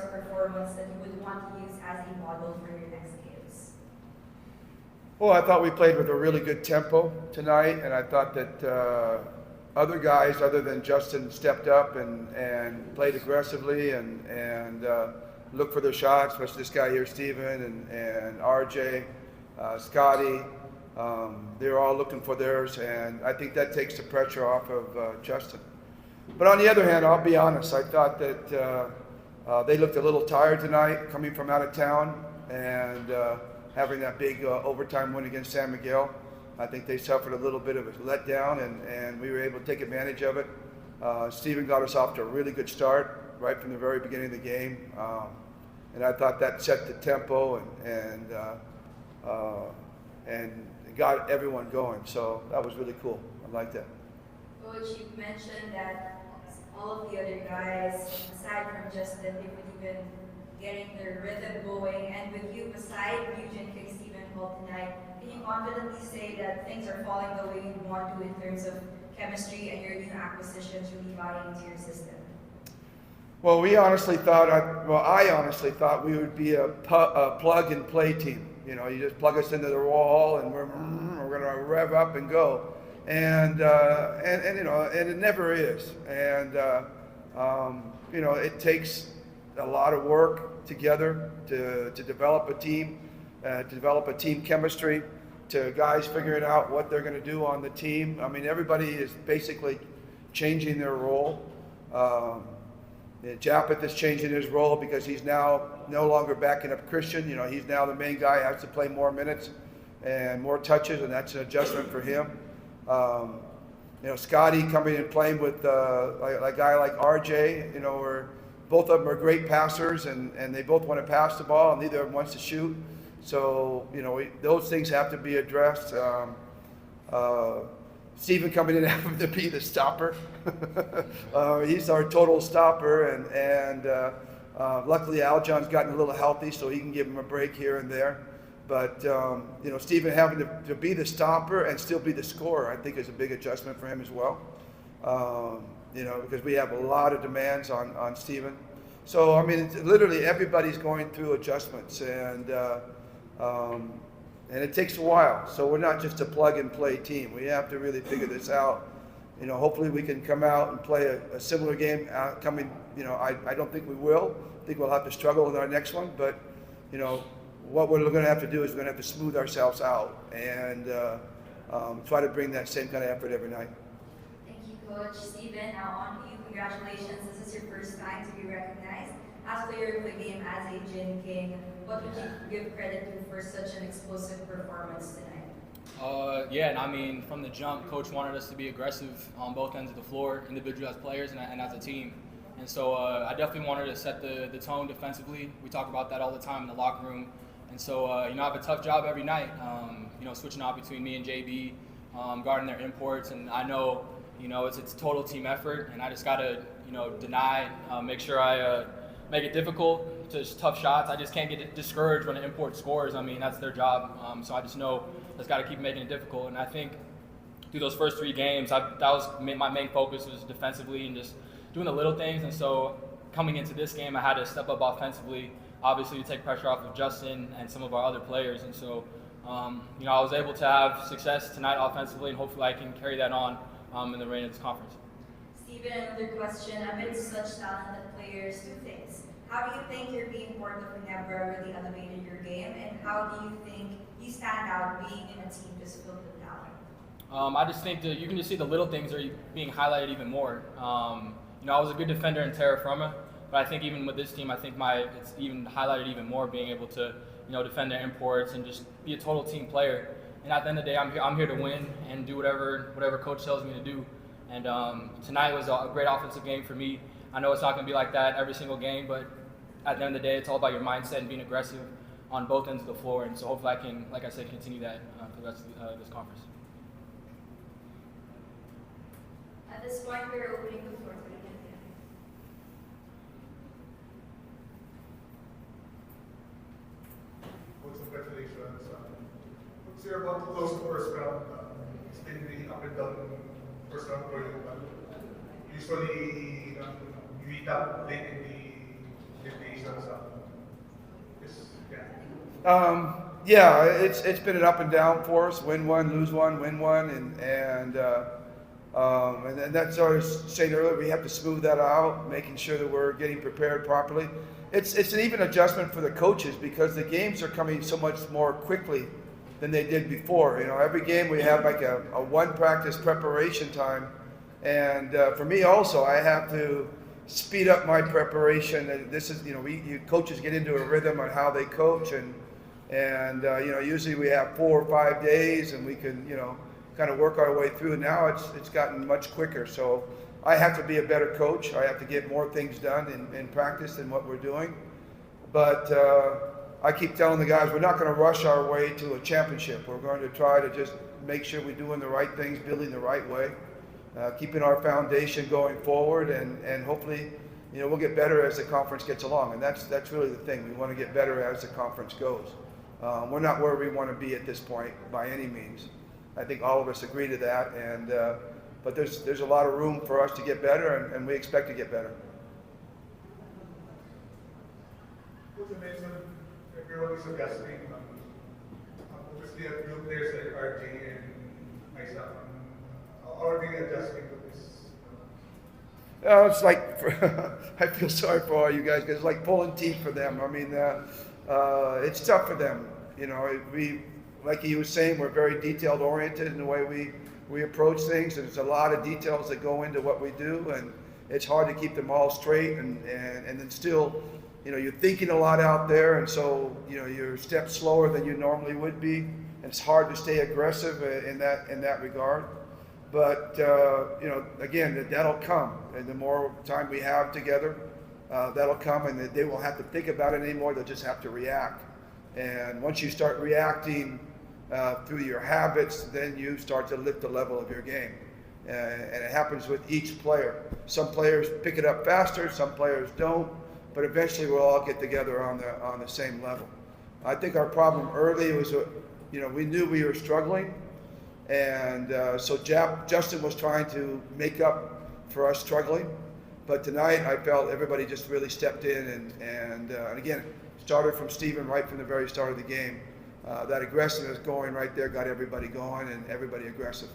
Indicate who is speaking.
Speaker 1: Navarro's performance that you would want to use as a model for your next games?
Speaker 2: Well, I thought we played with a really good tempo tonight, and I thought that other guys other than Justin stepped up and played aggressively and looked for their shots, especially this guy here, Steven, and RJ, Scotty. They're all looking for theirs, and I think that takes the pressure off of Justin. But on the other hand, I'll be honest, I thought that they looked a little tired tonight coming from out of town and having that big overtime win against San Miguel. I think they suffered a little bit of a letdown, and we were able to take advantage of it. Steven got us off to a really good start right from the very beginning of the game, and I thought that set the tempo and got everyone going. So that was really cool. I like that.
Speaker 1: Coach, you mentioned that all of the other guys, aside from Justin, they would even getting their rhythm going, and with you beside Eugene King, Stephen Hall tonight, can you confidently say that things are falling the way you want to in terms of chemistry and your new acquisitions really buying into your system?
Speaker 2: Well, I honestly thought we would be a plug and play team. You know, you just plug us into the wall and we're going to rev up and go. And you know, and it never is. And you know, it takes a lot of work together to develop a team, to develop a team chemistry, to guys figuring out what they're going to do on the team. I mean, everybody is basically changing their role. Japeth is changing his role because he's now no longer backing up Christian. You know, he's now the main guy, has to play more minutes and more touches, and that's an adjustment for him. You know, Scotty coming and playing with a guy like RJ, you know, both of them are great passers, and they both want to pass the ball, and neither of them wants to shoot. So, you know, those things have to be addressed. Steven coming in having to be the stopper. He's our total stopper, and luckily Aljon's gotten a little healthy, so he can give him a break here and there. But you know, Steven having to be the stopper and still be the scorer, I think, is a big adjustment for him as well. You know, because we have a lot of demands on Steven. So I mean, literally everybody's going through adjustments, and it takes a while. So we're not just a plug and play team. We have to really figure this out. You know, hopefully we can come out and play a similar game coming. You know, I don't think we will. I think we'll have to struggle in our next one. But you know, what we're going to have to do is we're going to have to smooth ourselves out and try to bring that same kind of effort every night.
Speaker 1: Thank you, Coach. Steven, now on to you. Congratulations. This is your first time to be recognized as player of the game as a Gin King. What would you give credit to for such an explosive performance tonight?
Speaker 3: Yeah, and I mean, from the jump, Coach wanted us to be aggressive on both ends of the floor, individually as players and as a team. And so I definitely wanted to set the tone defensively. We talk about that all the time in the locker room. And so, you know, I have a tough job every night, you know, switching out between me and JB, guarding their imports. And I know, you know, it's a total team effort, and I just got to, you know, deny, make sure I make it difficult, just tough shots. I just can't get discouraged when an import scores. I mean, that's their job. So I just know I just got to keep making it difficult. And I think through those first 3 games, that was my main focus, was defensively and just doing the little things. And so coming into this game, I had to step up offensively, obviously to take pressure off of Justin and some of our other players. And so, you know, I was able to have success tonight offensively, and hopefully I can carry that on in the reign of this conference.
Speaker 1: Steven, another question. Amidst such talented players, 2 things. How do you think your being part of Ginebra really elevated your game, and how do you think you stand out being in a team just filled with talent?
Speaker 3: I just think that you can just see the little things are being highlighted even more. You know, I was a good defender in terra firma, but I think even with this team, I think it's even highlighted even more, being able to, you know, defend their imports and just be a total team player. And at the end of the day, I'm here to win and do whatever coach tells me to do. And tonight was a great offensive game for me. I know it's not going to be like that every single game, but at the end of the day, it's all about your mindset and being aggressive on both ends of the floor. And so hopefully I can, like I said, continue that for the rest of this conference.
Speaker 1: At this point, we're opening the floor for the
Speaker 4: Congratulations. What's your about to close the first round? It's been really up and down first round for you. Usually, you eat up late in the limitations? Just, yeah.
Speaker 2: Yeah, it's been an up and down for us. Win one, lose one, win one, and that's what I was saying earlier. We have to smooth that out, making sure that we're getting prepared properly. It's an even adjustment for the coaches because the games are coming so much more quickly than they did before. You know, every game we have like a one practice preparation time, and for me also, I have to speed up my preparation. And this is, you know, coaches get into a rhythm on how they coach, and you know, usually we have 4 or 5 days, and we can, you know, kind of work our way through. Now it's gotten much quicker, so I have to be a better coach. I have to get more things done in practice than what we're doing. But I keep telling the guys we're not going to rush our way to a championship. We're going to try to just make sure we're doing the right things, building the right way, keeping our foundation going forward, and hopefully, you know, we'll get better as the conference gets along. And that's really the thing. We want to get better as the conference goes. We're not where we want to be at this point by any means. I think all of us agree to that, but there's a lot of room for us to get better, and we expect to get better.
Speaker 4: Coach, you mentioned everyone is adjusting. Obviously, a few players like RJ and myself are already adjusting to this.
Speaker 2: It's like I feel sorry for all you guys because it's like pulling teeth for them. I mean, it's tough for them. You know, like he was saying, we're very detailed oriented in the way we approach things, and there's a lot of details that go into what we do, and it's hard to keep them all straight, and then still, you know, you're thinking a lot out there, and so, you know, you're a step slower than you normally would be, and it's hard to stay aggressive in that regard. But you know, again, that'll come, and the more time we have together, that'll come, and they won't have to think about it anymore. They'll just have to react. And once you start reacting through your habits, then you start to lift the level of your game. And it happens with each player. Some players pick it up faster, some players don't, but eventually we'll all get together on the same level. I think our problem early was, you know, we knew we were struggling, and so Justin was trying to make up for us struggling. But tonight I felt everybody just really stepped in, and again, started from Steven right from the very start of the game. That aggressiveness going right there got everybody going, and everybody aggressive.